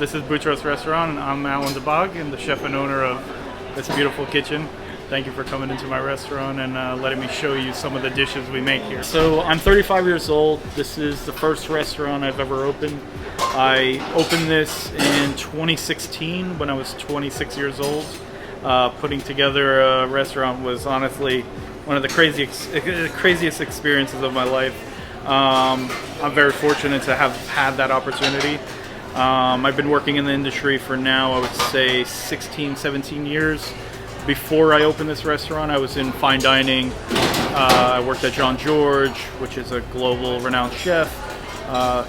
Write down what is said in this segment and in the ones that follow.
This is Butros restaurant, and I'm Alan DeBog, and the chef and owner of this beautiful kitchen. Thank you for coming into my restaurant and letting me show you some of the dishes we make here. So I'm 35 years old. This is the first restaurant I've ever opened. I opened this in 2016 when I was 26 years old. Putting together a restaurant was honestly one of the craziest experiences of my life. I'm very fortunate to have had that opportunity. I've been working in the industry for now, I would say 16, 17 years. Before I opened this restaurant, I was in fine dining. I worked at John George, which is a global renowned chef,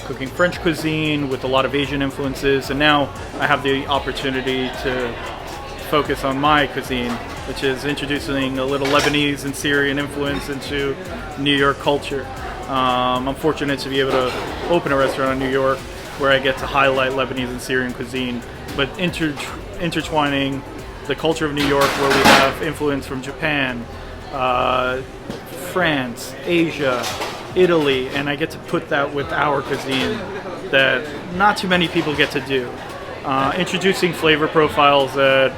cooking French cuisine with a lot of Asian influences. And now I have the opportunity to focus on my cuisine, which is introducing a little Lebanese and Syrian influence into New York culture. I'm fortunate to be able to open a restaurant in New York where I get to highlight Lebanese and Syrian cuisine, but intertwining the culture of New York, where we have influence from Japan, France, Asia, Italy, and I get to put that with our cuisine that not too many people get to do. Introducing flavor profiles that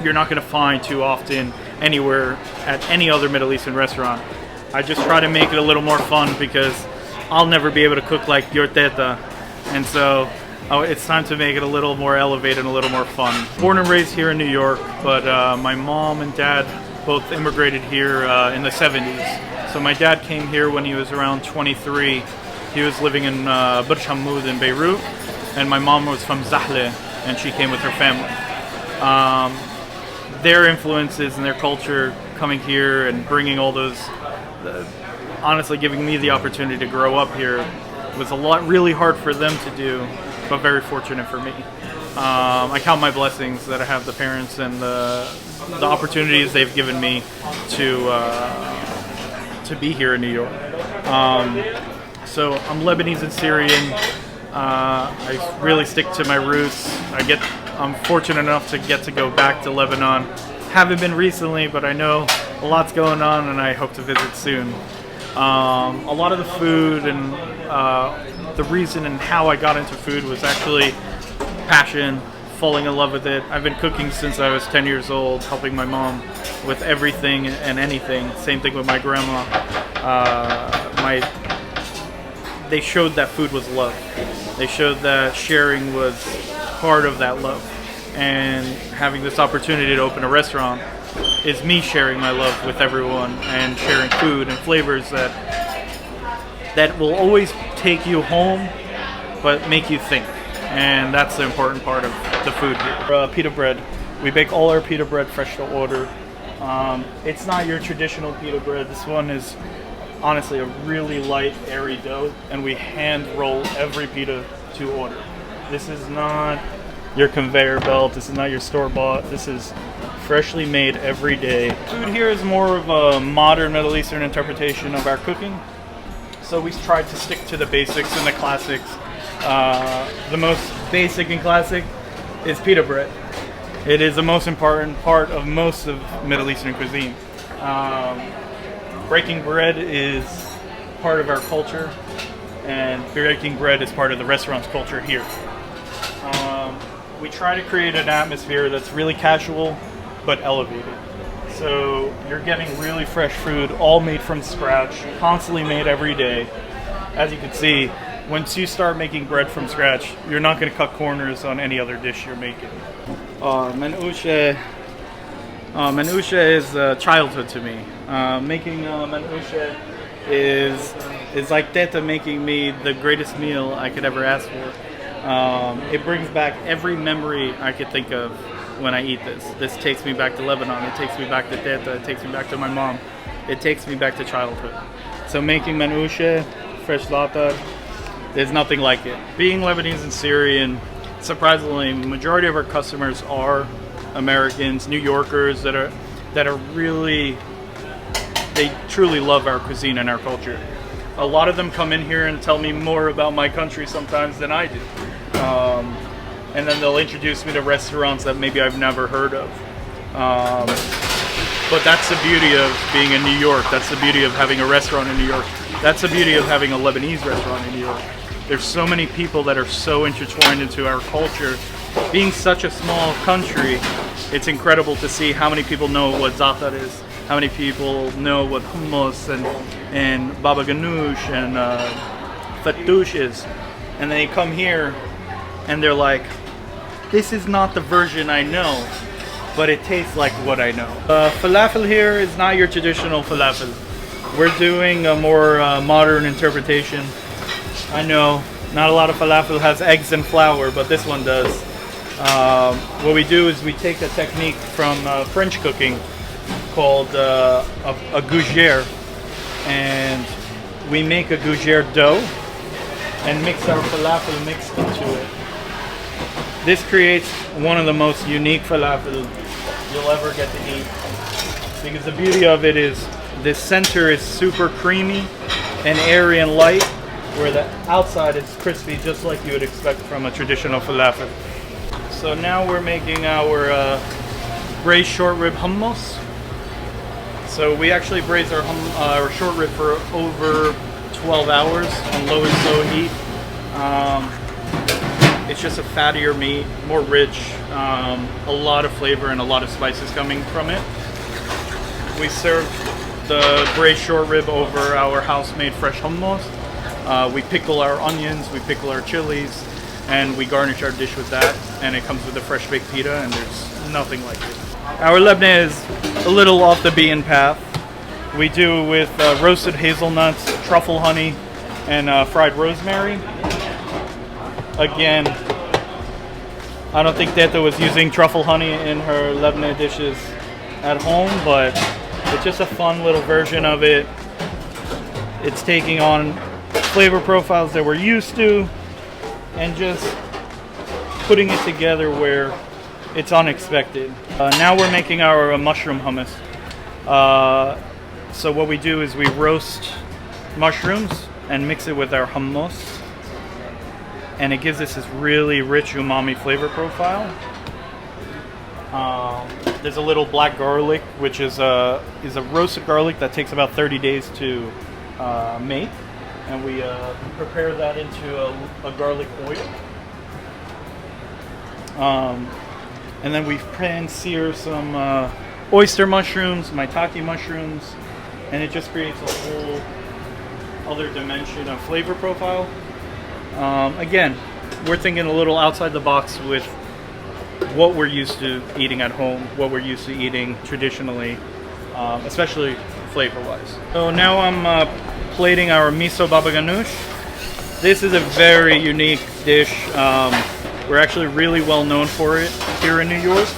you're not going to find too often anywhere at any other Middle Eastern restaurant. I just try to make it a little more fun because I'll never be able to cook like your teta, and so it's time to make it a little more elevated and a little more fun. Born and raised here in New York, but my mom and dad both immigrated here in the 70s. So my dad came here when he was around 23. He was living in Burj Hammoud in Beirut, and my mom was from Zahle, and she came with her family. Their influences and their culture coming here and bringing all those, honestly giving me the opportunity to grow up here was really hard for them to do, but very fortunate for me. I count my blessings that I have the parents and the opportunities they've given me to be here in New York. So I'm Lebanese and Syrian. I really stick to my roots. I'm fortunate enough to get to go back to Lebanon. Haven't been recently, but I know a lot's going on and I hope to visit soon. A lot of the food and the reason and how I got into food was actually passion, falling in love with it. I've been cooking since I was 10 years old, helping my mom with everything and anything. Same thing with my grandma. They showed that food was love. They showed that sharing was part of that love. And having this opportunity to open a restaurant is me sharing my love with everyone and sharing food and flavors that will always take you home but make you think, and that's the important part of the food here. Pita bread. We bake all our pita bread fresh to order. It's not your traditional pita bread. This one is honestly a really light, airy dough, and we hand roll every pita to order. This is not your conveyor belt. This is not your store-bought. This is freshly made every day. Food here is more of a modern Middle Eastern interpretation of our cooking. So we tried to stick to the basics and the classics. The most basic and classic is pita bread. It is the most important part of most of Middle Eastern cuisine. Breaking bread is part of our culture, and breaking bread is part of the restaurant's culture here. We try to create an atmosphere that's really casual but elevated. So you're getting really fresh food, all made from scratch, constantly made every day. As you can see, once you start making bread from scratch, you're not going to cut corners on any other dish you're making. Manouche is childhood to me. Making manouche is like Teta making me the greatest meal I could ever ask for. It brings back every memory I could think of when I eat this. This takes me back to Lebanon. It takes me back to Teta. It takes me back to my mom. It takes me back to childhood. So making manouche, fresh za'atar, there's nothing like it. Being Lebanese and Syrian, surprisingly, the majority of our customers are Americans, New Yorkers that are really, they truly love our cuisine and our culture. A lot of them come in here and tell me more about my country sometimes than I do. And then they'll introduce me to restaurants that maybe I've never heard of. But that's the beauty of being in New York. That's the beauty of having a restaurant in New York. That's the beauty of having a Lebanese restaurant in New York. There's so many people that are so intertwined into our culture. Being such a small country, it's incredible to see how many people know what za'atar is, how many people know what hummus and baba ganoush and fattoush is. And they come here and they're like, this is not the version I know, but it tastes like what I know. Falafel here is not your traditional falafel. We're doing a more modern interpretation. I know not a lot of falafel has eggs and flour, but this one does. What we do is we take a technique from French cooking called a gougère, and we make a gougère dough and mix our falafel mix into it. This creates one of the most unique falafel you'll ever get to eat, because the beauty of it is the center is super creamy and airy and light, where the outside is crispy, just like you would expect from a traditional falafel. So now we're making our braised short rib hummus. So we actually braise our short rib for over 12 hours on low and slow heat. It's just a fattier meat, more rich, a lot of flavor and a lot of spices coming from it. We serve the braised short rib over our house-made fresh hummus. We pickle our onions, we pickle our chilies, and we garnish our dish with that. And it comes with a fresh baked pita, and there's nothing like it. Our Lebanese is a little off the beaten path. We do with roasted hazelnuts, truffle honey, and fried rosemary. Again, I don't think Teta was using truffle honey in her Lebanese dishes at home, but it's just a fun little version of it. It's taking on flavor profiles that we're used to and just putting it together where it's unexpected. Now we're making our mushroom hummus. So what we do is we roast mushrooms and mix it with our hummus, and it gives us this really rich umami flavor profile. There's a little black garlic, which is a roasted garlic that takes about 30 days to make, and we prepare that into a garlic oil. And then we pan-sear some oyster mushrooms, maitake mushrooms, and it just creates a whole other dimension of flavor profile. Again, we're thinking a little outside the box with what we're used to eating at home, what we're used to eating traditionally, especially flavor-wise. So now I'm plating our miso baba ganoush. This is a very unique dish. We're actually really well known for it here in New York.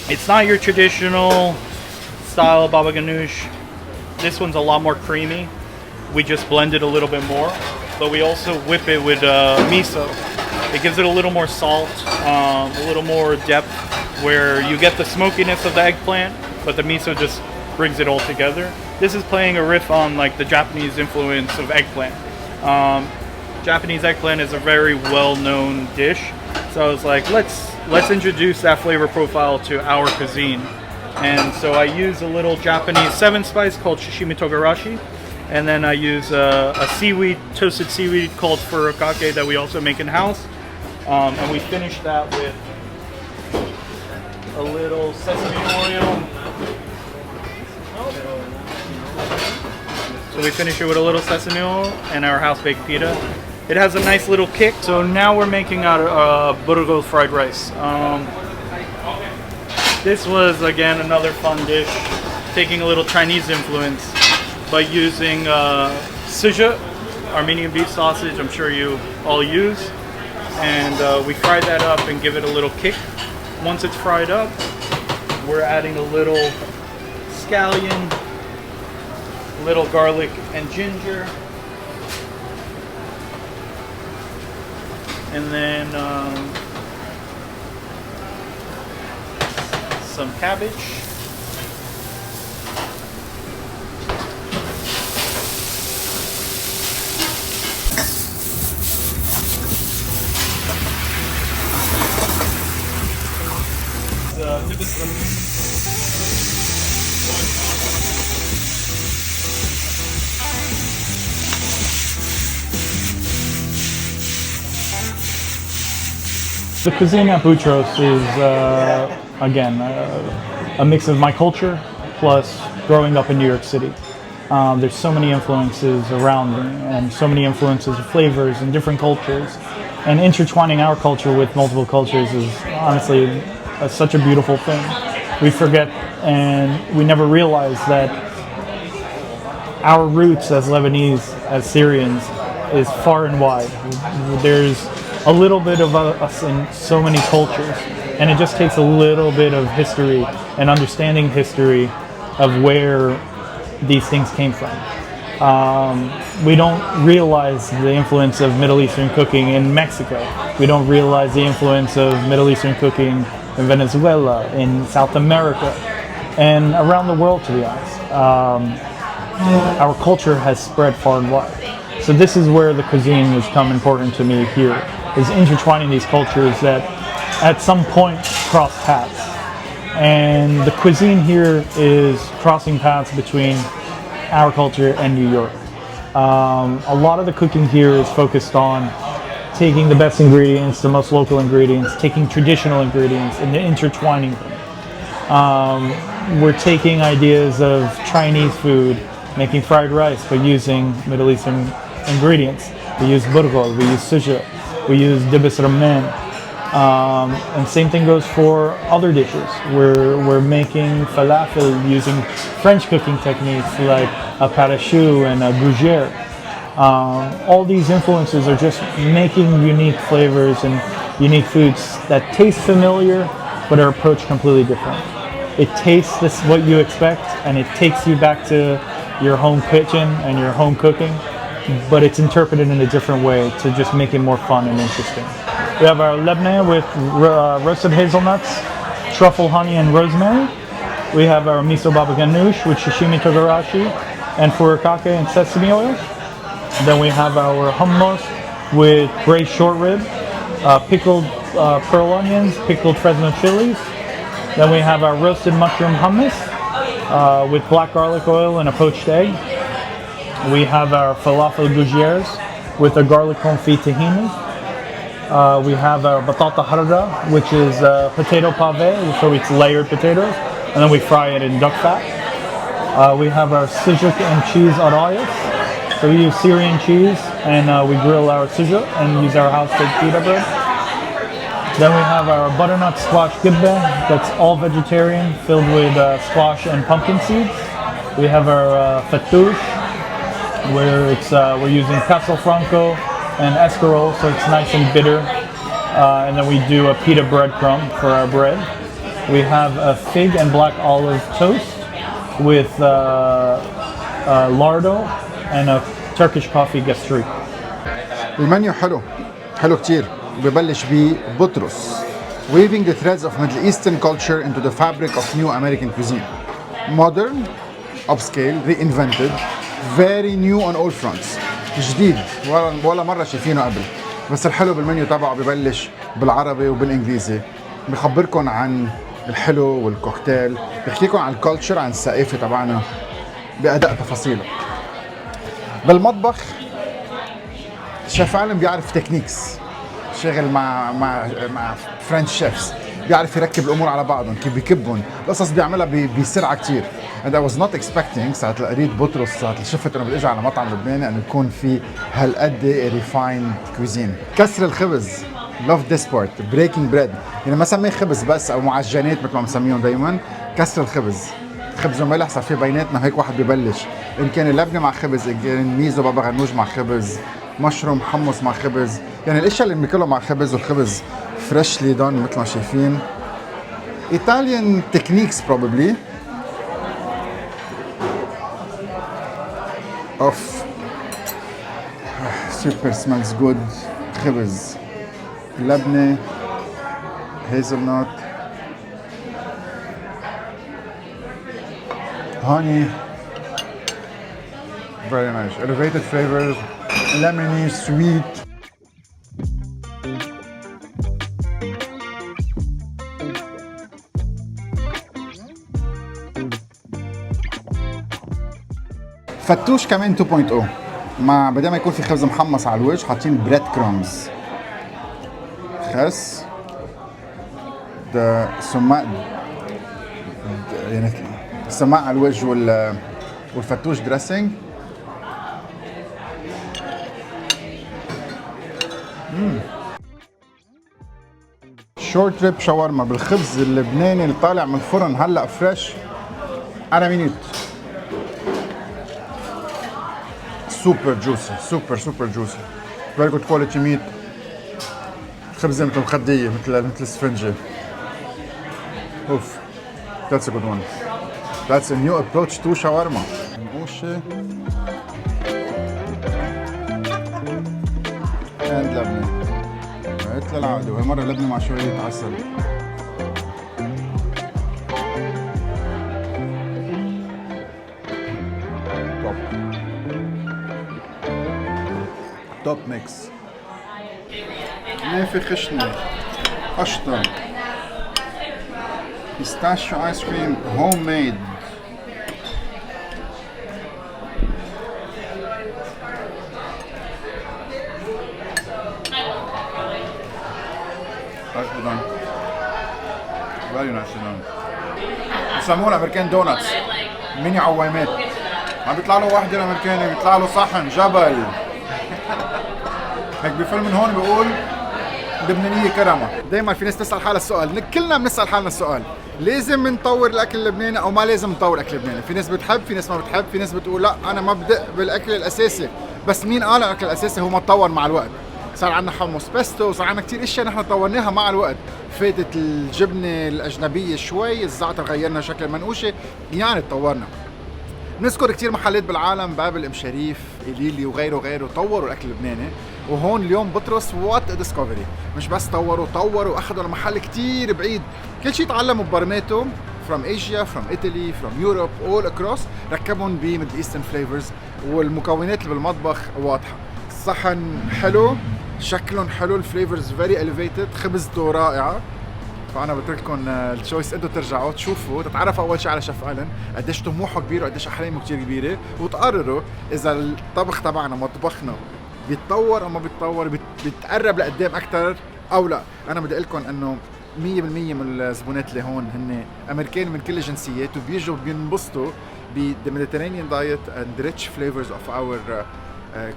It's not your traditional style of baba ganoush. This one's a lot more creamy. We just blend it a little bit more, but we also whip it with miso. It gives it a little more salt, a little more depth, where you get the smokiness of the eggplant, but the miso just brings it all together. This is playing a riff on like the Japanese influence of eggplant. Japanese eggplant is a very well-known dish, so I was like, let's introduce that flavor profile to our cuisine. And so I use a little Japanese 7-spice called shishimi togarashi, and then I use a toasted seaweed called furikake that we also make in-house, and we finish that with a little sesame oil. So we finish it with a little sesame oil and our house-baked pita. It has a nice little kick. So now we're making our burgos fried rice. This was, again, another fun dish, taking a little Chinese influence by using suja, Armenian beef sausage, I'm sure you all use. And we fry that up and give it a little kick. Once it's fried up, we're adding a little scallion, little garlic and ginger, and then some cabbage, The cuisine at Butros is, again, a mix of my culture plus growing up in New York City. There's so many influences around me and so many influences of flavors and different cultures. And intertwining our culture with multiple cultures is honestly such a beautiful thing. We forget and we never realize that our roots as Lebanese, as Syrians, is far and wide. There's a little bit of us in so many cultures, and it just takes a little bit of history and understanding history of where these things came from. We don't realize the influence of Middle Eastern cooking in Mexico. We don't realize the influence of Middle Eastern cooking in Venezuela, in South America, and around the world, to be honest. Our culture has spread far and wide. So this is where the cuisine has become important to me here, is intertwining these cultures that at some point cross paths. And the cuisine here is crossing paths between our culture and New York. A lot of the cooking here is focused on taking the best ingredients, the most local ingredients, taking traditional ingredients and intertwining them. We're taking ideas of Chinese food, making fried rice, but using Middle Eastern ingredients. We use burgol, we use Cedro, we use dibis ramen. And same thing goes for other dishes. We're making falafel using French cooking techniques like a parachute and a gougere. All these influences are just making unique flavors and unique foods that taste familiar but are approached completely different. It tastes this what you expect, and it takes you back to your home kitchen and your home cooking, but it's interpreted in a different way to just make it more fun and interesting. We have our lebne with roasted hazelnuts, truffle, honey, and rosemary. We have our miso baba ganoush with sashimi togarashi and furikake and sesame oil. Then we have our hummus with braised short rib, pickled pearl onions, pickled Fresno chilies. Then we have our roasted mushroom hummus with black garlic oil and a poached egg. We have our falafel gougiers with a garlic confit tahini. We have our batata harda, which is potato pave, so it's layered potatoes, and then we fry it in duck fat. We have our sidjuk and cheese arayas. So we use Syrian cheese, and we grill our sidjuk and use our house-baked pita bread. Then we have our butternut squash gibbe, that's all vegetarian, filled with squash and pumpkin seeds. We have our fattoush, where we're using castle franco and escarole, so it's nice and bitter. And then we do a pita breadcrumb for our bread. We have a fig and black olive toast with lardo and a Turkish coffee gastrique. المنيو حلو كتير. وببلش ببطرس, weaving the threads of Middle Eastern culture into the fabric of new American cuisine. Modern, upscale, reinvented, very new on all fronts. جديد ولا مرة شايفينه قبل. بس الحلو بالمنيو تبعه ببلش بالعربي وبالانجليزي. بخبركن عن الحلو والكوكتيل، بحكيكم عن الكالتشر، عن الثقافة تبعنا بأدق تفاصيله. بالمطبخ الشيف عالم بيعرف تكنيكس، شغل مع فرنش شيفز، بيعرف يركب الامور على بعضهم، كيف بيكبهم، القصص بيعملها بسرعه كثير. and I was not expecting ساعه قريت بطرس، ساعه شفت انه بدي اجي على مطعم لبناني انه يكون في هالقد ريفايند كوزين. كسر الخبز، love this part، breaking bread، يعني ما سميه خبز بس او معجنات مثل ما بنسميهم دائما، كسر الخبز، خبز وملح صار في بيناتنا هيك واحد ببلش، ان كان اللبنه مع خبز، ان كان ميزو بابا غنوج مع خبز، مشروم حمص مع خبز، يعني الاشياء اللي بناكلها مع خبز، والخبز فريشلي دون مثل ما شايفين. Italian techniques probably of super smells good. خبز، لبنة، hazelnut, honey, very nice, elevated flavors, lemony, sweet. فتوش كمان 2.0 مع بدل ما يكون في خبز محمص على الوجه، حاطين بريد كرومز، خس سماق يعني سماق على الوجه والفتوش دريسنج. شورت ريب شاورما بالخبز اللبناني اللي طالع من الفرن هلا فريش على مينوت. سوبر جوسي، سوبر جوسي، فيري جود كواليتي ميت. خبزه مثل مخديه مثل السفنجه. اوف that's a good one. That's a new approach to shawarma. نقوشه and لبنه مثل العاده، وهالمره لبنه مع شويه عسل. توب ميكس. نافي خشنه، قشطه، بيستاشيو ايس كريم هوم ميد. Very nice بسموه الامريكان دوناتس، ميني عوامات. عم بيطلع له واحدة الامريكاني بيطلع له صحن جبل. هيك بفيلم من هون بيقول لبنانية كرمة. دايما في ناس تسأل حالها السؤال، كلنا بنسأل حالنا السؤال، لازم نطور الاكل اللبناني او ما لازم نطور الاكل اللبناني؟ في ناس بتحب، في ناس ما بتحب، في ناس بتقول لا انا مبدأ بالاكل الاساسي، بس مين قال الاكل الاساسي هو ما تطور مع الوقت؟ صار عندنا حمص بيستو، صار عندنا كثير اشياء نحن طورناها مع الوقت. فاتت الجبنه الاجنبيه شوي، الزعتر غيرنا شكل المنقوشه، يعني تطورنا. بنذكر كثير محلات بالعالم، بابل، ام شريف، إليلي وغيره طوروا الاكل اللبناني، وهون اليوم بطرس وات ديسكفري. مش بس طوروا اخذوا لمحل كثير بعيد، كل شيء تعلموا ببرميتو from Asia, from Italy, from Europe, all across، ركبهم بميدل ايسترن فليفرز، والمكونات اللي بالمطبخ واضحه. الصحن حلو، شكلهم حلو، الفليفرز فيري اليفيتد، خبزته رائعه. فانا بترككم التشويس انتم ترجعوا تشوفوا، تتعرفوا اول شيء على شيف ألين، قديش طموحه كبير وقديش احلامه كثير كبيره، وتقرروا اذا الطبخ تبعنا مطبخنا بيتطور او ما بيتطور، بيتقرب لقدام اكثر او لا. انا بدي اقول لكم انه 100% من الزبونات اللي هون هن امريكان من كل الجنسيات، وبيجوا بينبسطوا ب the Mediterranean diet and rich flavors of our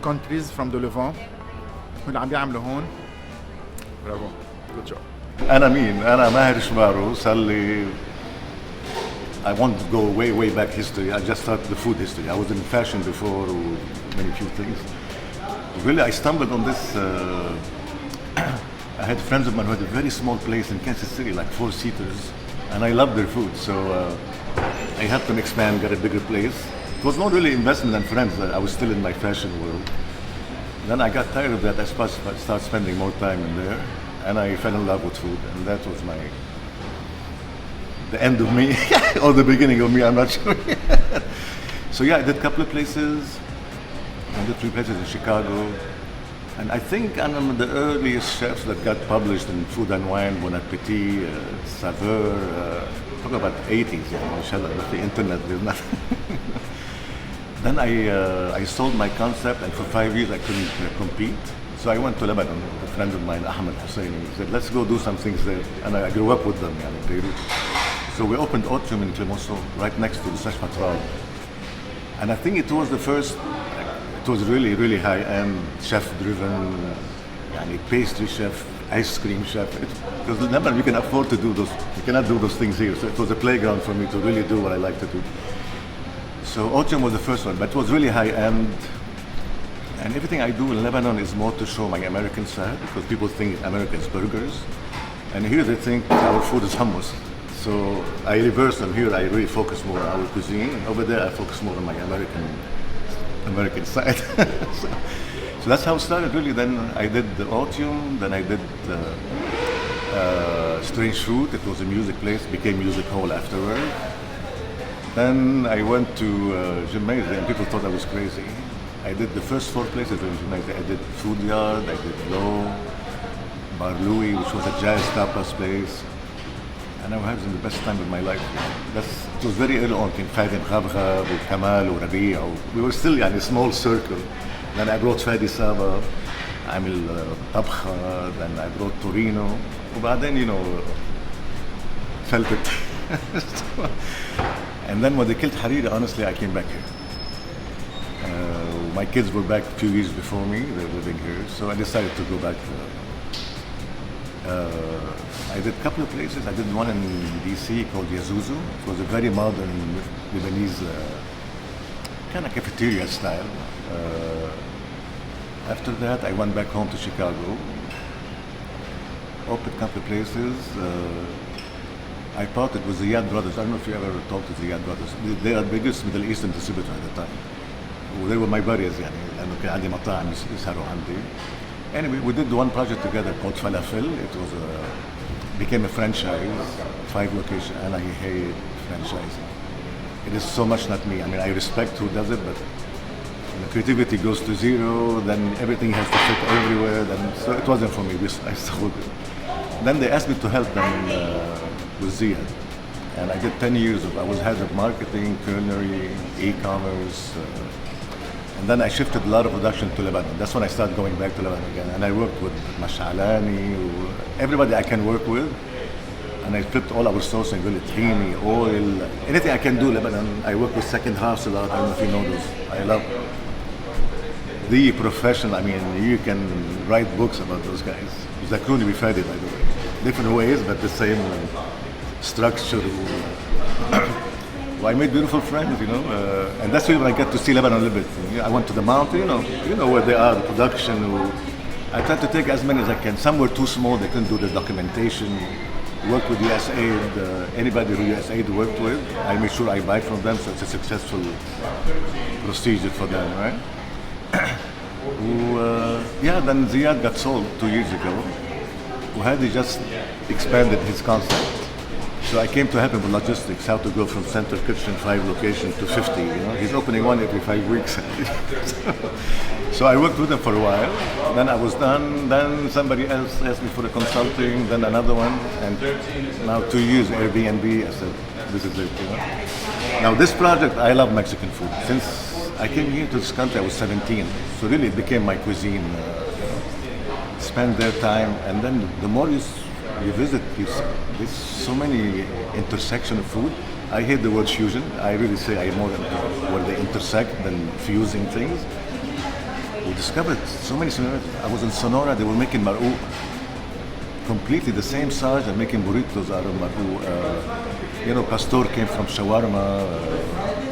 countries from the Levant. واللي عم بيعملوا هون برافو، good job. أنا مين؟ أنا ماهر شمارو. صار لي I want to go way back history. I just started the food history. I was in fashion before, many few things. Really, I stumbled on this. I had friends of mine who had a very small place in Kansas City, like 4-seaters, and I loved their food. So I helped them expand, get a bigger place. It was not really investment and friends. I was still in my fashion world. Then I got tired of that. I started spending more time in there, and I fell in love with food, and that was the end of me, or the beginning of me, I'm not sure. So yeah, I did a couple of places. I did 3 places in Chicago, and I think I'm one of the earliest chefs that got published in Food and Wine, Bon Appetit, Saveur. Talk about the 80s, inshallah, with the internet, there's nothing. Then I sold my concept, and for 5 years I couldn't compete. So I went to Lebanon with a friend of mine, Ahmed Hussein. He said, let's go do some things there. And I grew up with them, in Beirut. So we opened Atrium in Clemenceau, right next to the Sesh Matral. And I think it was the first, it was really high-end, chef-driven, pastry chef, ice cream chef. Because in Lebanon, you can afford to do those, you cannot do those things here. So it was a playground for me to really do what I like to do. So Atrium was the first one, but it was really high-end. And everything I do in Lebanon is more to show my American side, because people think America is burgers. And here they think our food is hummus. So I reverse them. Here I really focus more on our cuisine, and over there I focus more on my American side. so that's how it started really. Then I did the Atrium, then I did Strange Fruit. It was a music place, became music hall afterward. Then I went to Jamaica, and people thought I was crazy. I did the first 4 places in Jamaica. I did Food Yard, I did Low, Bar Louie, which was a jazz tapas place. And I was having the best time of my life. It was very early on. كان فادي مغبغب وكمال وربيع. We were still a small circle. Then I brought Fadi Saba, عامل طبخة. Then I brought Torino. وبعدين felt it. And then when they killed Hariri, honestly, I came back here. My kids were back a few years before me. They're living here, so I decided to go back. I did a couple of places. I did one in DC called Yazuzu. It was a very modern Lebanese kind of cafeteria style. After that, I went back home to Chicago. Opened a couple of places. I partnered with the Ziyad brothers. I don't know if you ever talked to the Ziyad brothers. They are the biggest Middle Eastern distributor at the time. They were my buddies يعني لأنه كان عندي مطاعم يسهروا عندي. Anyway, we did one project together called Falafel. It was became a franchise, 5 locations, and I hate franchising. It is so much not me. I mean, I respect who does it, but when the creativity goes to zero, then everything has to fit everywhere. Then so it wasn't for me. I sold it. Then they asked me to help them with Ziyad. And I did 10 years I was head of marketing, culinary, e-commerce, and then I shifted a lot of production to Lebanon. That's when I started going back to Lebanon again. And I worked with Mashalani, everybody I can work with. And I flipped all our sourcing, really, tahini, oil, anything I can do Lebanon. I work with Second House a lot. I don't know if you know those. I love the professional. I mean, you can write books about those guys. Zakruni Bifadi, by the way. Different ways, but the same structure. Well, I made beautiful friends, you know, and that's when I got to see Lebanon a little bit. I went to the mountain, you know where they are, the production. I tried to take as many as I can. Some were too small; they couldn't do the documentation. Work with USAID, anybody who USAID worked with, I make sure I buy from them, so it's a successful procedure for them, right? Yeah, then Ziyad got sold 2 years ago. Hadi just expanded his concept. So I came to help him with logistics, how to go from Central Kitchen 5 locations to 50, you know. He's opening one every 5 weeks. So I worked with him for a while. Then I was done. Then somebody else asked me for a consulting, then another one. And now 2 years Airbnb, I said, this is it, you know. Now this project, I love Mexican food. Since I came here to this country, I was 17. So really it became my cuisine. Spend their time, and then the more you visit, there's so many intersection of food. I hate the word fusion. I really say I'm more where they intersect than fusing things. We discovered so many similarities. I was in Sonora, they were making mar'ou. Completely the same size, and making burritos out of mar'ou. You know, pastor came from shawarma.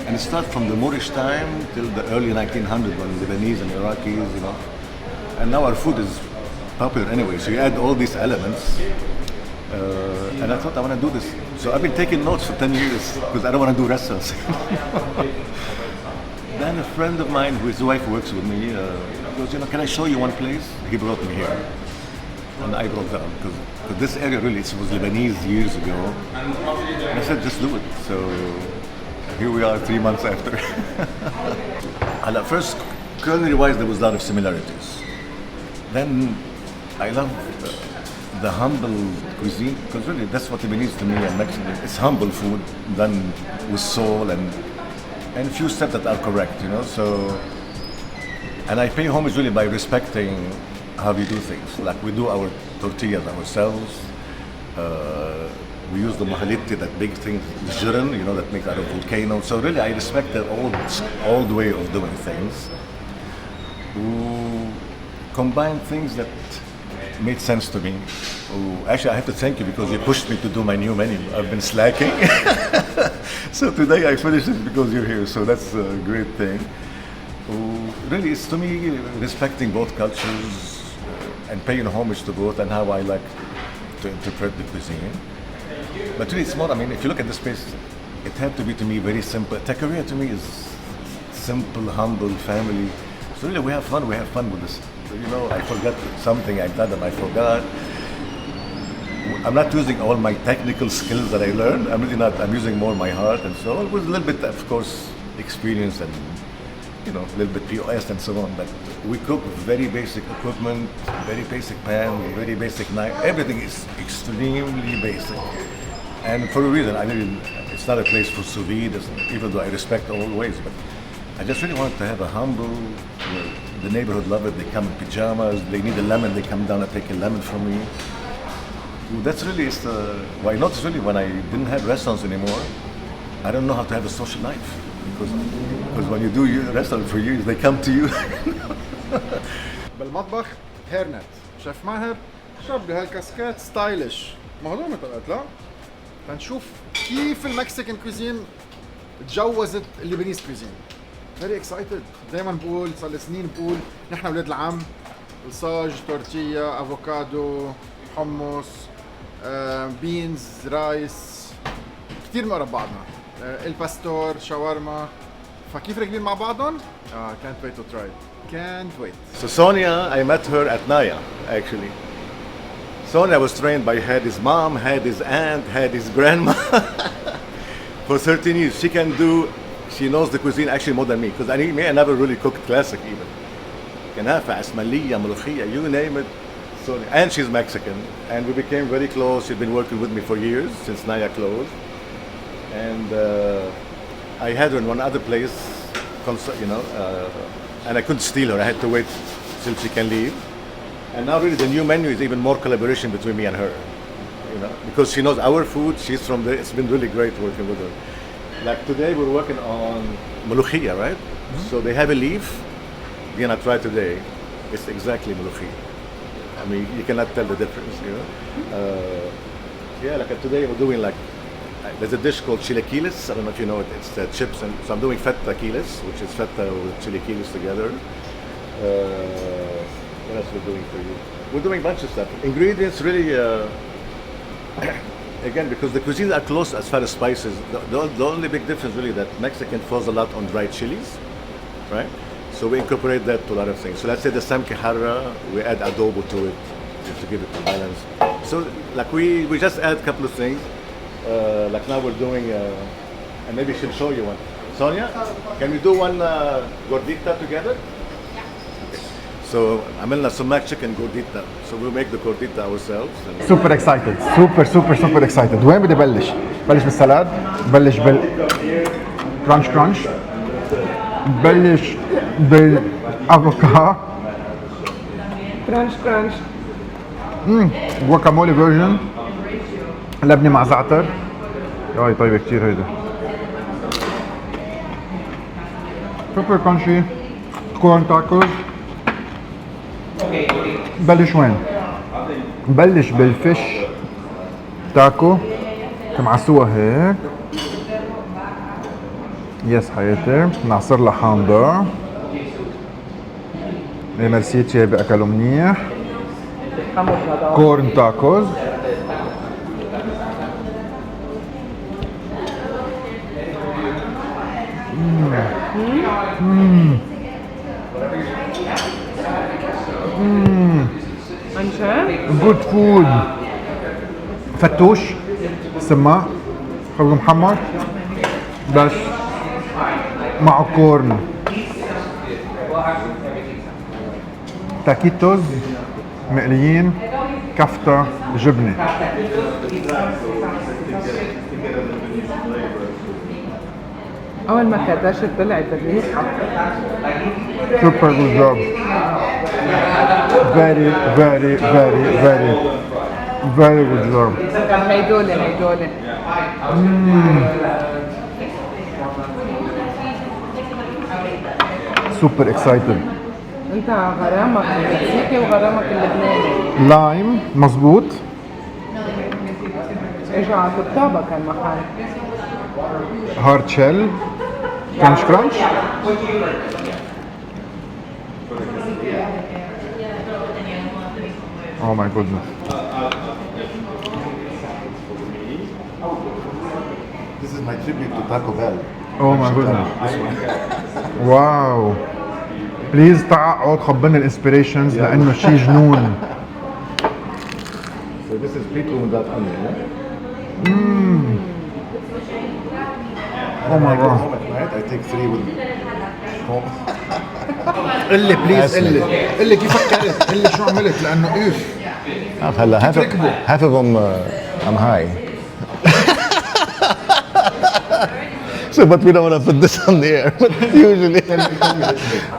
And it started from the Moorish time till the early 1900s when Lebanese and Iraqis, you know. And now our food is popular anyway, so you add all these elements. And I thought I want to do this. So I've been taking notes for 10 years because I don't want to do restaurants. Then a friend of mine, his wife works with me, goes, you know, can I show you one place? He brought me here. And I broke down because this area really, it was Lebanese years ago. And I said, just do it. So here we are 3 months after. And at first, culinary-wise, there was a lot of similarities. Then I love the humble cuisine, because really that's what Lebanese to me and Mexican. It's humble food done with soul and a few steps that are correct, you know. So, and I pay homage really by respecting how we do things. Like we do our tortillas ourselves. We use the mahaliti, that big thing, the jiran, you know, that makes out of volcano. So really I respect the old way of doing things. Combine things that made sense to me. Actually, I have to thank you because you pushed me to do my new menu. I've been slacking. So today I finished it because you're here, so that's a great thing. Really, it's to me respecting both cultures and paying homage to both and how I like to interpret the cuisine. But really, it's more, I mean, if you look at the space, it had to be to me very simple. Taqueria to me is simple, humble, family. So really, we have fun with this. You know, I forgot something I've done and I forgot. I'm not using all my technical skills that I learned. I'm really not. I'm using more my heart and so on. With a little bit, of course, experience and, you know, a little bit POS and so on. But we cook with very basic equipment, very basic pan, very basic knife. Everything is extremely basic. And for a reason, it's not a place for sous vide, even though I respect all ways. But I just really wanted to have a humble, you know, the neighborhood love it. They come in pajamas. They need a lemon. They come down and take a lemon from me. That's really what I noticed really when I didn't have restaurants anymore. I don't know how to have a social life because when you do a restaurant for years, they come to you. بالمطبخ هيرنت شيف ماهر شاب بهالكاسكات ستايلش موضوع مثل لا فنشوف كيف المكسيكان كوزين تجوزت اللبنيز كوزين. فيري اكسايتد. دائما بقول صار لي سنين بقول نحن ولاد العم الصاج تورتيا افوكادو حمص بينز رايس كثير مقرب بعضنا الباستور شاورما فكيف راكبين مع بعضهم؟ can't wait to try it. Can't wait. So Sonia, I met her at Naya actually. Sonia was trained by Hadi's mom, Hadi's aunt, Hadi's grandma for 13 years. She knows the cuisine actually more than me because I never really cooked classic even. كنافة, عسملية, ملوخية, you name it. Sonia. And she's Mexican and we became very close. She's been working with me for years since Naya closed. And I had her in one other place, and I couldn't steal her. I had to wait till she can leave. And now really the new menu is even more collaboration between me and her, because she knows our food. She's from there. It's been really great working with her. Like today we're working on mulukhia, right? Mm-hmm. So they have a leaf. We're gonna try today. It's exactly mulukhia. I mean, you cannot tell the difference, like today we're doing there's a dish called chilaquiles. I don't know if you know it. It's chips, and so I'm doing feta quiles, which is feta with chilaquiles together. What else we're doing for you? We're doing a bunch of stuff. Ingredients really, again, because the cuisines are close as far as spices. The only big difference really that Mexican falls a lot on dried chilies, right? So we incorporate that to a lot of things. So let's say the samquejarra, we add adobo to it just to give it the balance. So we just add a couple of things. Like now we're doing, and maybe she'll show you one. Sonia, can we do one gordita together? So عملنا sumac chicken gordita. So we'll make the gordita ourselves. Super excited. Super excited. وين بدي بلش؟ بلش بالسلاد، بلش بالكرانش كرانش، بلش بالافوكا كرانش جواكامولي فيرجن لبنة مع زعتر. ياي طيبة كتير هيدا. سوبر كرانشي كورن تاكوز. بلش وين؟ بلش بالفيش تاكو معسوها هيك. يس حياتي نعصر لها حامضة. ميرسي تشيبي اكلوا منيح. كورن تاكوز. جود فود. فتوش سماء خبز محمر بس مع كورن. تاكيتوز مقليين كفتة جبنة. أول ما كداشت طلعت الريحة. Super good job. Very good job. هيدول Super excited. انت غرامك المكسيكي وغرامك اللبناني. لايم مظبوط. اجوا على الطابة كان محل. هارد شيل كرانش كرانش. Oh my goodness. This is my tribute to Taco Bell. Oh my goodness. واو. بليز تعال خبرنا الانسبيريشنز لانه شيء جنون. So this is people without onion, yeah? Oh my god. Right? I take 3 with قل لي بليز قل لي كيف فكرت؟ قل لي شو عملت لانه اوف. هلا half of them I'm high. So but we don't want to put this on the air. But usually.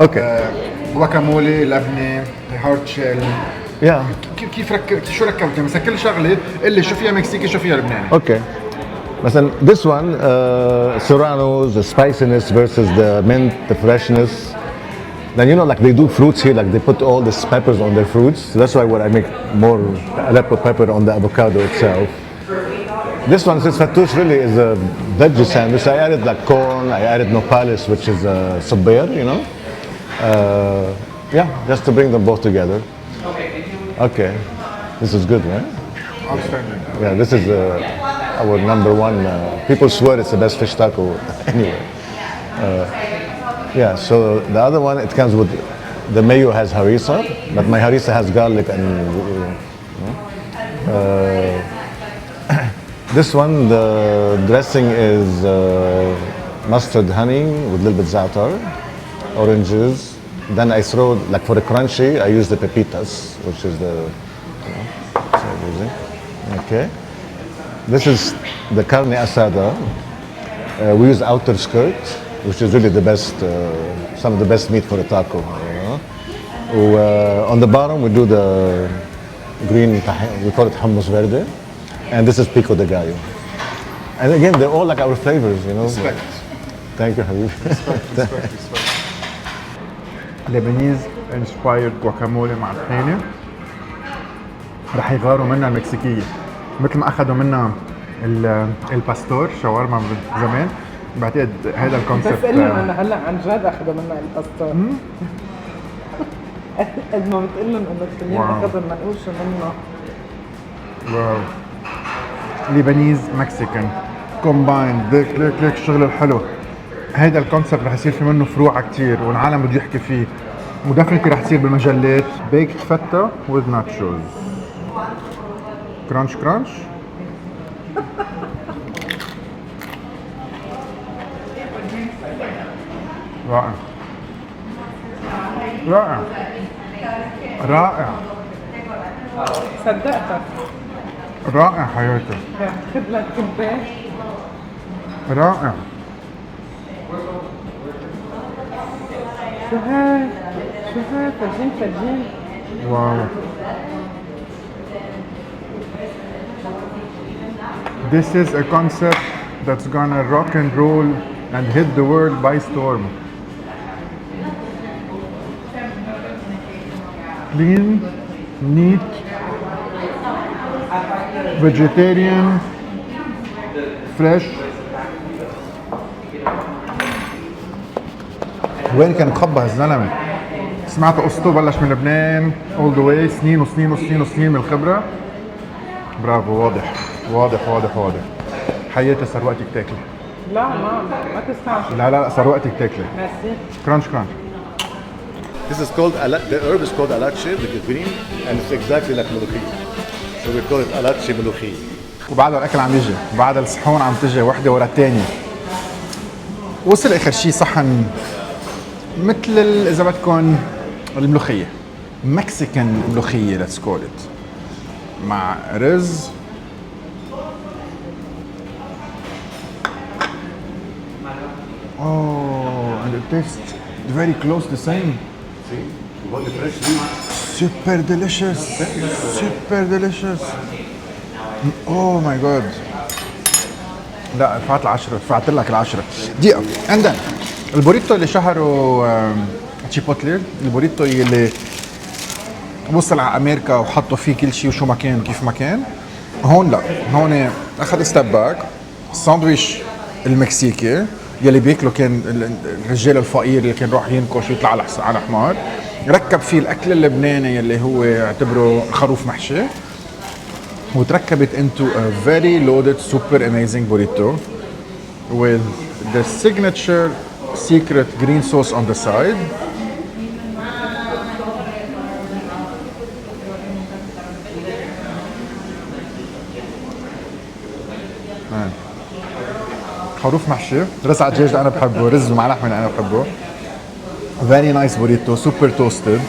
Okay. guacamole, لبنة, hard shell, Yeah. كيف شو ركبت مثلا كل شغله اللي شو فيها مكسيكي شو فيها لبناني. Okay. مثلا this one, serranos, the spiciness versus the mint, the freshness. Then you know, like they do fruits here, like they put all these peppers on their fruits. So that's why what I make more Aleppo pepper on the avocado itself. This one, since fattoush really is a veggie sandwich, I added like corn, I added nopales, which is sabir, you know. Yeah, just to bring them both together. Okay, this is good, right? Outstanding. Yeah, this is our number one. People swear it's the best fish taco anyway. Yeah, so the other one, it comes with, the mayo has harissa, but my harissa has garlic and, this one, the dressing is mustard honey with a little bit za'atar, oranges. Then I throw, like for the crunchy, I use the pepitas, which is the, okay. This is the carne asada. We use outer skirt, which is really the best, some of the best meat for a taco. You know? On the bottom, we do the green, we call it hummus verde. And this is pico de gallo. And again, they're all like our flavors, you know. Respect. Thank you, Habib. respect. Lebanese inspired guacamole مع الطحينة رح يغاروا منها المكسيكية مثل ما أخذوا منها الباستور شاورما من زمان. بعتقد هذا الكونسبت. بس قلنا انه هلا عن جد اخذوا منا الباستور. قد ما بتقول لهم انه التنين اخذوا المنقوش منه. واو. Lebanese-Mexican combined ليك الشغل الحلو. هيدا الكونسبت رح يصير في منه فروع كتير والعالم بده يحكي فيه ودفنتي رح تصير بالمجلات. بيكت فتا with nachos. كرانش كرانش. رائع رائع رائع صدقتك. رائع حياتي. خذ لك كبايه. رائع. شو هاي؟ شو هاي؟ فجين فجين. واو. This is a concept that's gonna rock and roll and hit the world by storm. Clean, neat, vegetarian, fresh. وين كان مخبى الزلمه؟ سمعت قصته بلش من لبنان all the way سنين وسنين وسنين وسنين من الخبره. برافو. واضح واضح واضح واضح. حياتي صار وقتك تاكلي. لا ما تستعجل. لا صار وقتك تاكلي. ميرسي. كرانش كرانش. This is called, the herb is called alache, the green, and it's exactly like mulukhiyya. So we call it alache mulukhiyya. وبعد الاكل عم يجي، بعد الصحون عم تجي وحده ورا الثانيه. وصل اخر شيء صحن مثل اذا بدكم الملوخيه. مكسيكان ملوخيه let's call it. مع رز. Oh, and it tastes very close the same. See? You want the fresh meat? Super delicious. Super delicious. Oh my god. لا رفعت العشرة، رفعت لك العشرة. دقيقة. And then البوريتو اللي شهره تشيبوتلي، البوريتو اللي وصل على امريكا وحطوا فيه كل شيء وشو ما كان وكيف ما كان. هون لا، هون اخذ ستيب باك. الساندويش المكسيكي يلي بياكله كان الرجال الفقير اللي كان راح ينكش ويطلع على حمار، ركب فيه الاكل اللبناني يلي هو يعتبره خروف محشي، وتركبت into a very loaded super amazing burrito with the signature secret green sauce on the side. خروف محشي، رز على الدجاج انا بحبه، رز ومع لحمه انا بحبه. Very nice burrito, super toasted.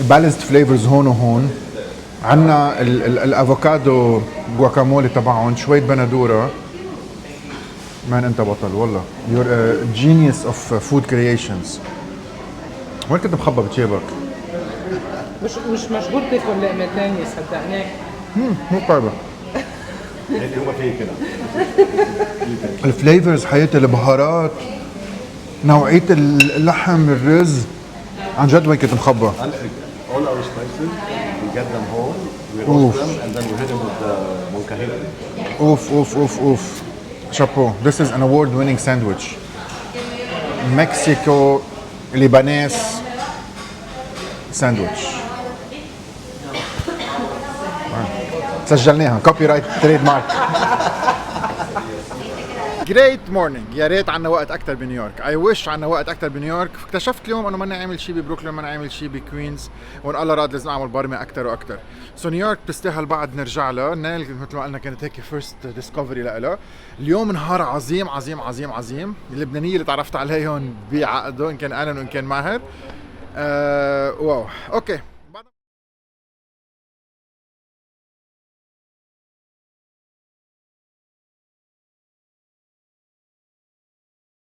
Balanced flavors هون وهون. عنا الافوكادو جواكامولي تبعهم، شوية بندورة. مان انت بطل والله. You're a genius of food creations. وين كنت مخبى بجيبك؟ مش مشغول تاكل لقمة تانية صدقناك. مو قربة. هيك هو فيه كده. الفليفرز حياتي، البهارات، نوعية اللحم، الرز، عن جد وين كنت مخبى. All our spices, we get them home, we roast them, and then we hit them with the molcajete. اوف اوف اوف اوف. شابو. This is an award-winning sandwich. Mexico Lebanese sandwich. سجلناها كوبي رايت تريد مارك. جريت مورنينج. يا ريت عنا وقت اكثر بنيويورك. اي ويش عنا وقت اكثر بنيويورك. اكتشفت اليوم انه ماني عامل شيء ببروكلين، ماني عامل شيء بكوينز، وان الله راد لازم اعمل برمي اكثر واكثر. سو نيويورك بتستاهل بعد نرجع لها. نيل مثل ما قلنا كانت هيك فيرست ديسكفري لها. اليوم نهار عظيم عظيم عظيم عظيم. اللبنانيه اللي تعرفت عليهم بعقده، ان كان انا وان كان ماهر. واو. اوكي